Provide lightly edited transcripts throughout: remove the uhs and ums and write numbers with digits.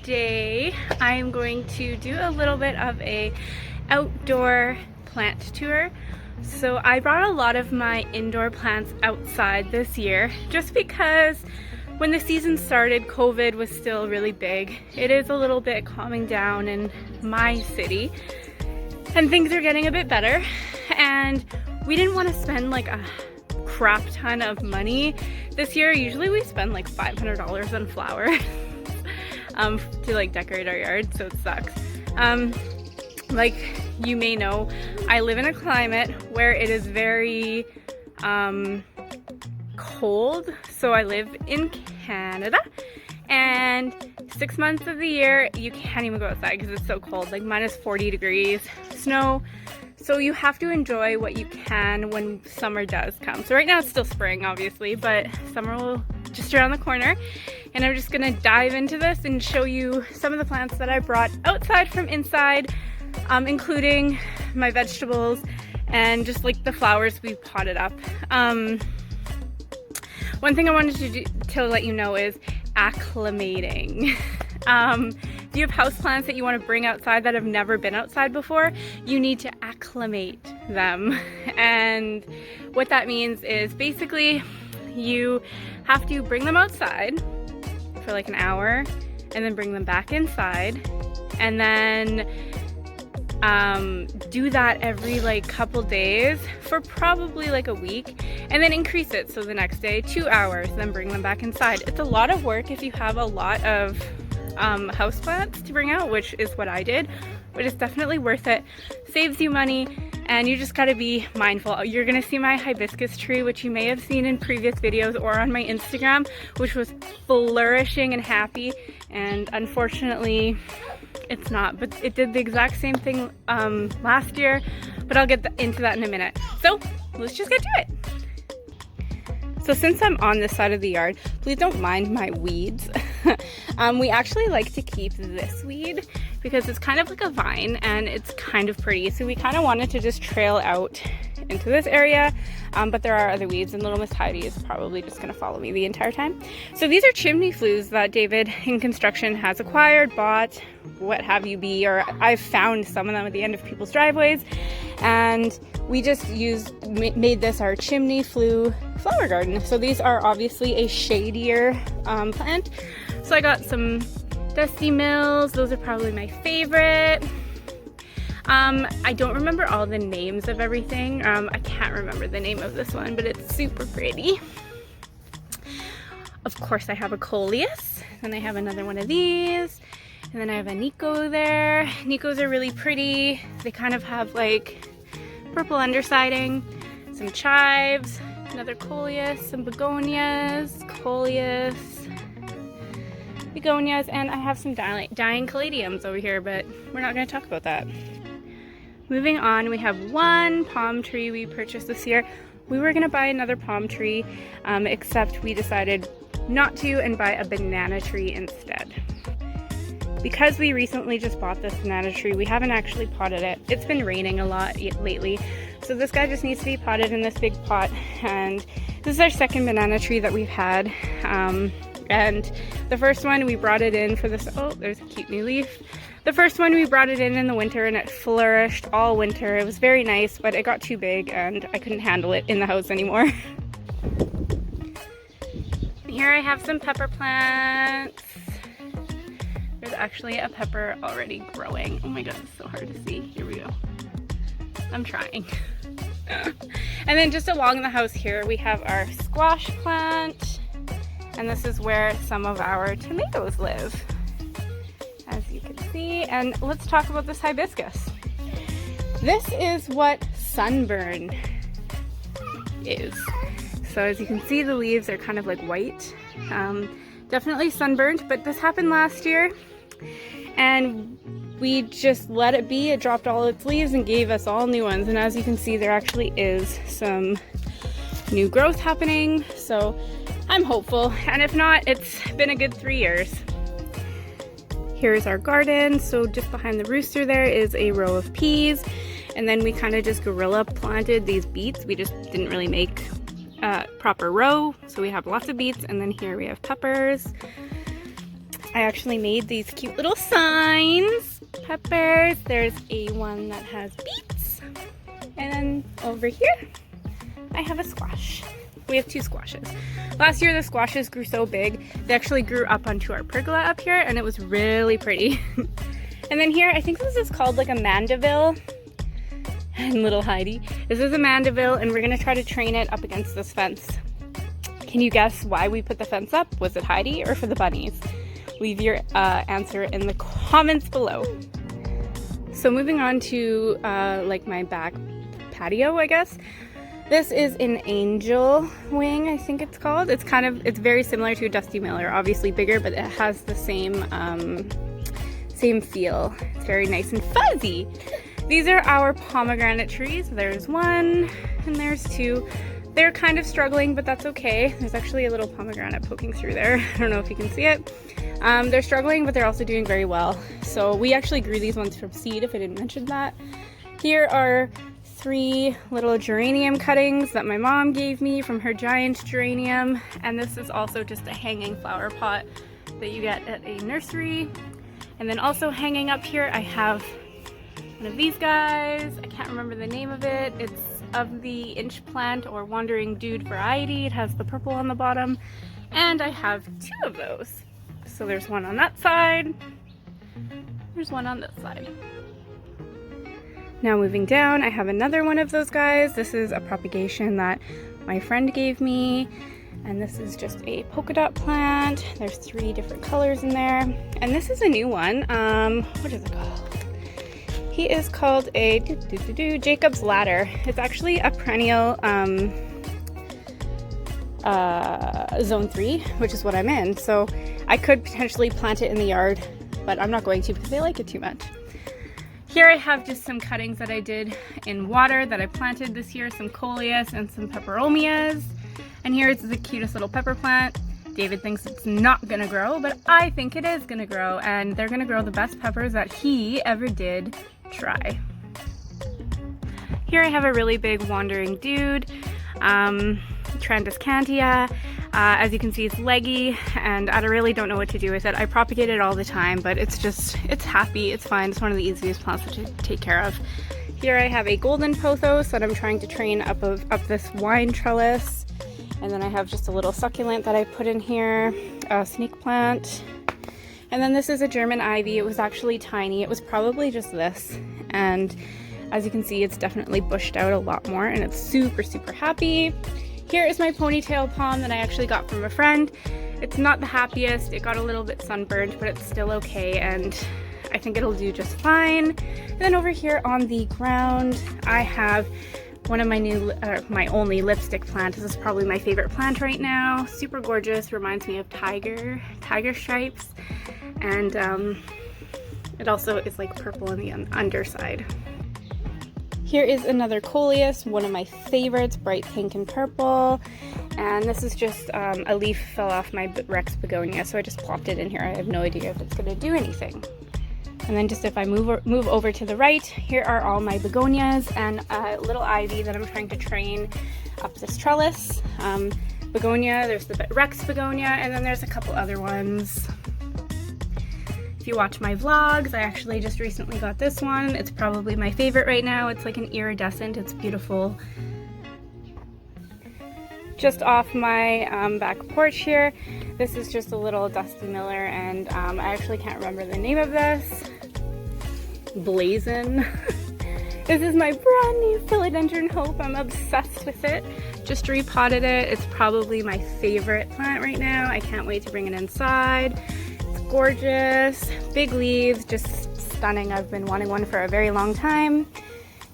today I'm going to do a little bit of a outdoor plant tour. So I brought a lot of my indoor plants outside this year just because when the season started, COVID was still really big. It is a little bit calming down in my city and things are getting a bit better, and we didn't want to spend like a crap ton of money this year. Usually we spend like $500 on flowers to like decorate our yard, so it sucks. Like you may know, I live in a climate where it is very cold. So I live in Canada, and 6 months of the year you can't even go outside because it's so cold, like minus 40 degrees, snow. So you have to enjoy what you can when summer does come. So right now it's still spring, obviously, but summer will just around the corner. And I'm just gonna dive into this and show you some of the plants that I brought outside from inside, including my vegetables and just like the flowers we potted up. One thing I wanted to let you know is acclimating. If you have houseplants that you want to bring outside that have never been outside before, you need to acclimate them. And what that means is basically you have to bring them outside for like an hour and then bring them back inside, and then do that every like couple days for probably like a week, and then increase it. So the next day 2 hours, then bring them back inside. It's a lot of work if you have a lot of houseplants to bring out, which is what I did, but it's definitely worth it. Saves you money, and you just got to be mindful. You're gonna see my hibiscus tree, which you may have seen in previous videos or on my Instagram, which was flourishing and happy, and unfortunately it's not, but it did the exact same thing last year, but I'll get into that in a minute. So let's just get to it. So since I'm on this side of the yard, please don't mind my weeds. We actually like to keep this weed because it's kind of like a vine and it's kind of pretty. So we kind of wanted to just trail out into this area, but there are other weeds, and little Miss Heidi is probably just gonna follow me the entire time. So these are chimney flues that David in construction has acquired, bought, what have you be, or I've found some of them at the end of people's driveways, and we just made this our chimney flue flower garden. So these are obviously a shadier plant. So I got some dusty mills. Those are probably my favorite. I don't remember all the names of everything. I can't remember the name of this one, but it's super pretty. Of course I have a coleus, then I have another one of these, and then I have a Nico there. Nicos are really pretty. They kind of have like purple undersiding, some chives, another coleus, some begonias, coleus, begonias, and I have some dying caladiums over here, but we're not going to talk about that. Moving on, we have one palm tree we purchased this year. We were going to buy another palm tree, except we decided not to and buy a banana tree instead. Because we recently just bought this banana tree, we haven't actually potted it. It's been raining a lot lately, so this guy just needs to be potted in this big pot. And this is our second banana tree that we've had. And the first one we brought it in for this, oh, there's a cute new leaf. The first one we brought it in the winter, and it flourished all winter. It was very nice, but it got too big and I couldn't handle it in the house anymore. Here I have some pepper plants. There's actually a pepper already growing. Oh my god, it's so hard to see. Here we go. I'm trying. And then just along the house here, we have our squash plant. And this is where some of our tomatoes live, as you can see. And let's talk about this hibiscus. This is what sunburn is. So as you can see, the leaves are kind of like white. Definitely sunburned, but this happened last year. And we just let it be. It dropped all its leaves and gave us all new ones. And as you can see, there actually is some new growth happening. So I'm hopeful, and if not, it's been a good 3 years. Here's our garden. So just behind the rooster there is a row of peas, and then we kind of just guerrilla planted these beets. We just didn't really make a proper row, so we have lots of beets, and then here we have peppers. I actually made these cute little signs. Peppers. There's a one that has beets. And then over here, I have a squash. We have 2 squashes. Last year the squashes grew so big, they actually grew up onto our pergola up here and it was really pretty. And then here, I think this is called like a mandeville. And little Heidi. This is a mandeville and we're gonna try to train it up against this fence. Can you guess why we put the fence up? Was it Heidi or for the bunnies? Leave your answer in the comments below. So moving on to like my back patio, I guess. This is an angel wing, I think it's called. It's very similar to a Dusty Miller, obviously bigger, but it has the same feel. It's very nice and fuzzy. These are our pomegranate trees. There's 1 and there's 2. They're kind of struggling, but that's okay. There's actually a little pomegranate poking through there. I don't know if you can see it. They're struggling, but they're also doing very well. So we actually grew these ones from seed, if I didn't mention that. Here are 3 little geranium cuttings that my mom gave me from her giant geranium. And this is also just a hanging flower pot that you get at a nursery. And then also hanging up here, I have one of these guys. I can't remember the name of it. It's of the inch plant or wandering dude variety. It has the purple on the bottom. And I have 2 of those. So there's one on that side. There's one on this side. Now moving down, I have another one of those guys. This is a propagation that my friend gave me. And this is just a polka dot plant. There's 3 different colors in there. And this is a new one. What is it called? He is called a Jacob's Ladder. It's actually a perennial zone 3, which is what I'm in. So I could potentially plant it in the yard, but I'm not going to because I like it too much. Here I have just some cuttings that I did in water that I planted this year, some coleus and some peperomias. And here is the cutest little pepper plant. David thinks it's not gonna grow, but I think it is gonna grow, and they're gonna grow the best peppers that he ever did try. Here I have a really big wandering dude, Trandescantia. As you can see, it's leggy, and I really don't know what to do with it. I propagate it all the time, but it's happy, it's fine. It's one of the easiest plants to take care of. Here I have a golden pothos that I'm trying to train up this wine trellis. And then I have just a little succulent that I put in here, a snake plant. And then this is a German ivy. It was actually tiny. It was probably just this. And as you can see, it's definitely bushed out a lot more and it's super, super happy. Here is my ponytail palm that I actually got from a friend. It's not the happiest. It got a little bit sunburned, but it's still okay. And I think it'll do just fine. And then over here on the ground, I have one of my only lipstick plant. This is probably my favorite plant right now. Super gorgeous, reminds me of tiger stripes. And it also is like purple on the underside. Here is another coleus, one of my favorites, bright pink and purple. And this is just a leaf fell off my Rex begonia, so I just plopped it in here. I have no idea if it's gonna do anything. And then just if I move over to the right, here are all my begonias and a little ivy that I'm trying to train up this trellis. Begonia, there's the Rex begonia, and then there's a couple other ones. If you watch my vlogs, I actually just recently got this one. It's probably my favorite right now. It's like an iridescent, it's beautiful. Just off my back porch here, this is just a little Dusty Miller, and I actually can't remember the name of this. Blazon. This is my brand new philodendron hope. I'm obsessed with it. Just repotted it. It's probably my favorite plant right now. I can't wait to bring it inside. It's gorgeous. Big leaves, just stunning. I've been wanting one for a very long time.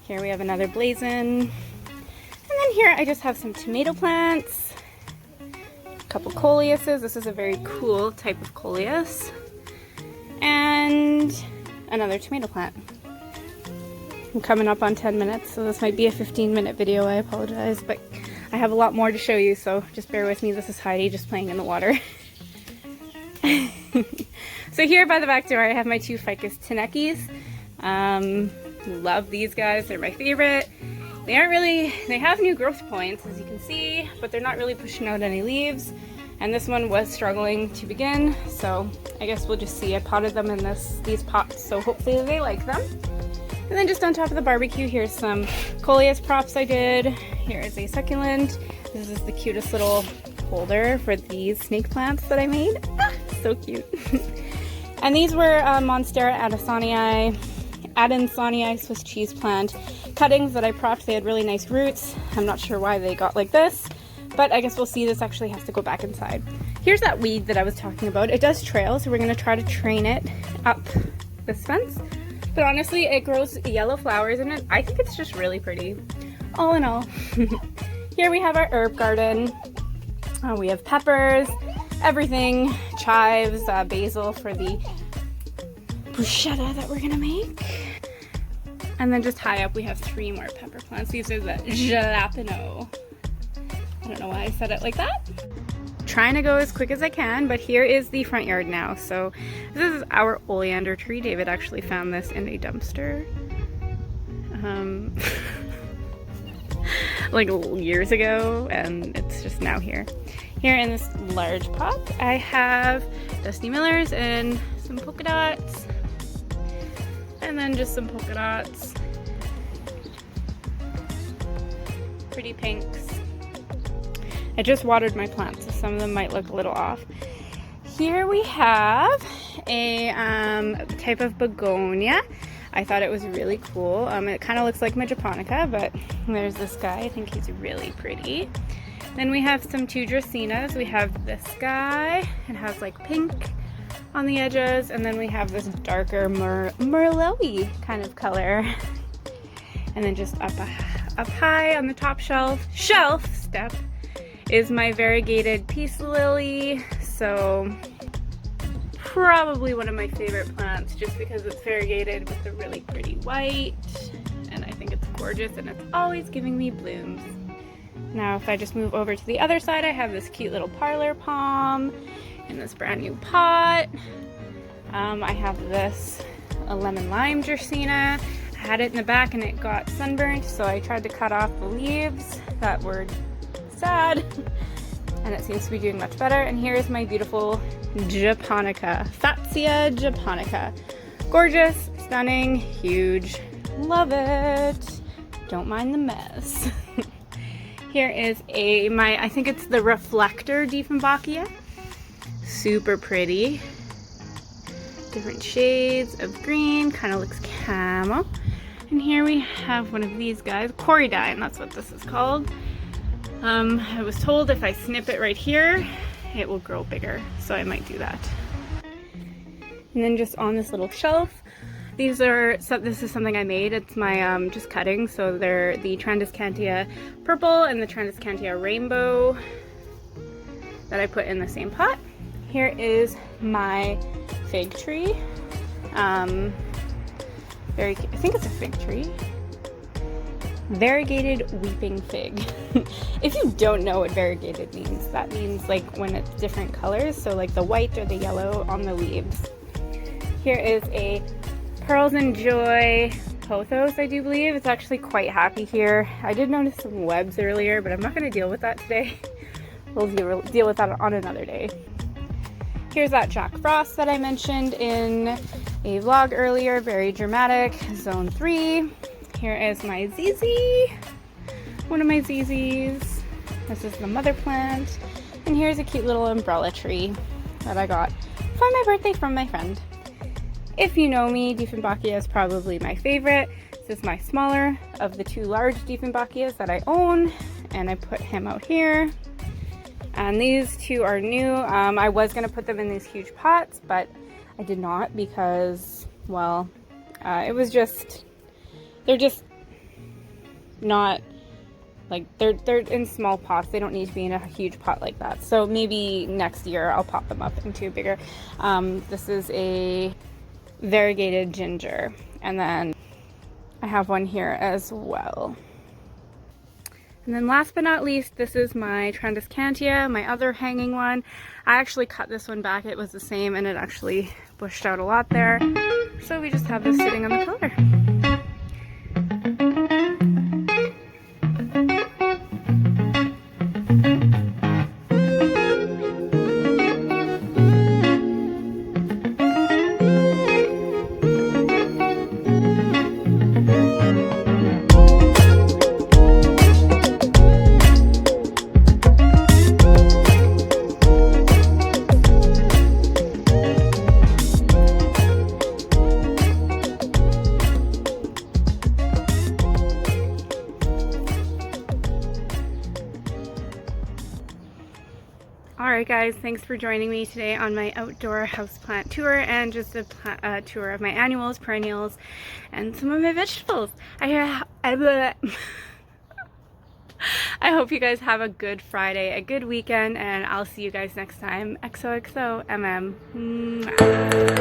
Here we have another Blazon. And then here I just have some tomato plants. A couple coleuses. This is a very cool type of coleus. And another tomato plant. I'm coming up on 10 minutes, so this might be a 15-minute video. I apologize, but I have a lot more to show you, so just bear with me. This is Heidi just playing in the water. So here by the back door, I have my 2 ficus tenekis. Love these guys. They're my favorite. They have new growth points, as you can see, but they're not really pushing out any leaves. And this one was struggling to begin, so I guess we'll just see. I potted them in these pots, so hopefully they like them. And then just on top of the barbecue, here's some coleus props I did. Here is a succulent. This is the cutest little holder for these snake plants that I made. Ah, so cute. And these were Monstera adansonii Swiss cheese plant cuttings that I propped. They had really nice roots. I'm not sure why they got like this, but I guess we'll see. This actually has to go back inside. Here's that weed that I was talking about. It does trail, so we're gonna try to train it up this fence. But honestly, it grows yellow flowers in it. I think it's just really pretty, all in all. Here we have our herb garden. We have peppers, everything, chives, basil for the bruschetta that we're gonna make. And then just high up, we have 3 more pepper plants. These are the jalapeno. I don't know why I said it like that. Trying to go as quick as I can, but here is the front yard now. So this is our oleander tree. David actually found this in a dumpster like years ago, and it's just now here. Here in this large pot, I have Dusty Millers and some polka dots, and then just some polka dots, pretty pinks. I just watered my plants, so some of them might look a little off. Here we have a type of begonia. I thought it was really cool. It kind of looks like my japonica, but there's this guy. I think he's really pretty. Then we have some 2 dracaenas. We have this guy. It has like pink on the edges, and then we have this darker merlot-y kind of color. And then just up high on the top shelf step is my variegated peace lily. So probably one of my favorite plants, just because it's variegated with a really pretty white, and I think it's gorgeous, and it's always giving me blooms. Now if I just move over to the other side, I have this cute little parlor palm in this brand new pot. I have this a lemon lime dracaena. I had it in the back and it got sunburnt, so I tried to cut off the leaves that were sad, and it seems to be doing much better. And here's my beautiful japonica, Fatsia japonica. Gorgeous, stunning, huge, love it. Don't mind the mess. Here is I think it's the reflector Dieffenbachia. Super pretty. Different shades of green, kind of looks camo. And here we have one of these guys, Corydine, that's what this is called. I was told if I snip it right here, it will grow bigger, so I might do that. And then just on this little shelf, this is something I made. It's my just cutting, so they're the Transcantia purple and the Transcantia rainbow that I put in the same pot. Here is my fig tree. I think it's a fig tree. Variegated weeping fig. If you don't know what variegated means, that means like when it's different colors, so like the white or the yellow on the leaves. Here is a Pearls and Joy pothos, I do believe. It's actually quite happy here. I did notice some webs earlier, but I'm not going to deal with that today. We'll deal with that on another day. Here's that Jack Frost that I mentioned in a vlog earlier, very dramatic, zone 3. Here is my ZZ, one of my ZZs. This is the mother plant. And here's a cute little umbrella tree that I got for my birthday from my friend. If you know me, Dieffenbachia is probably my favorite. This is my smaller of the 2 large Dieffenbachias that I own, and I put him out here. And these 2 are new. I was going to put them in these huge pots, but I did not because, well, it was just, they're just not, like, they're in small pots. They don't need to be in a huge pot like that. So maybe next year I'll pop them up into bigger. This is a variegated ginger, and then I have one here as well. And then last but not least, this is my Transcantia, my other hanging one. I actually cut this one back. It was the same, and it actually bushed out a lot there. So we just have this sitting on the pillar. Alright guys, thanks for joining me today on my outdoor houseplant tour and just a tour of my annuals, perennials, and some of my vegetables. I hope you guys have a good Friday, a good weekend, and I'll see you guys next time. XOXO MM.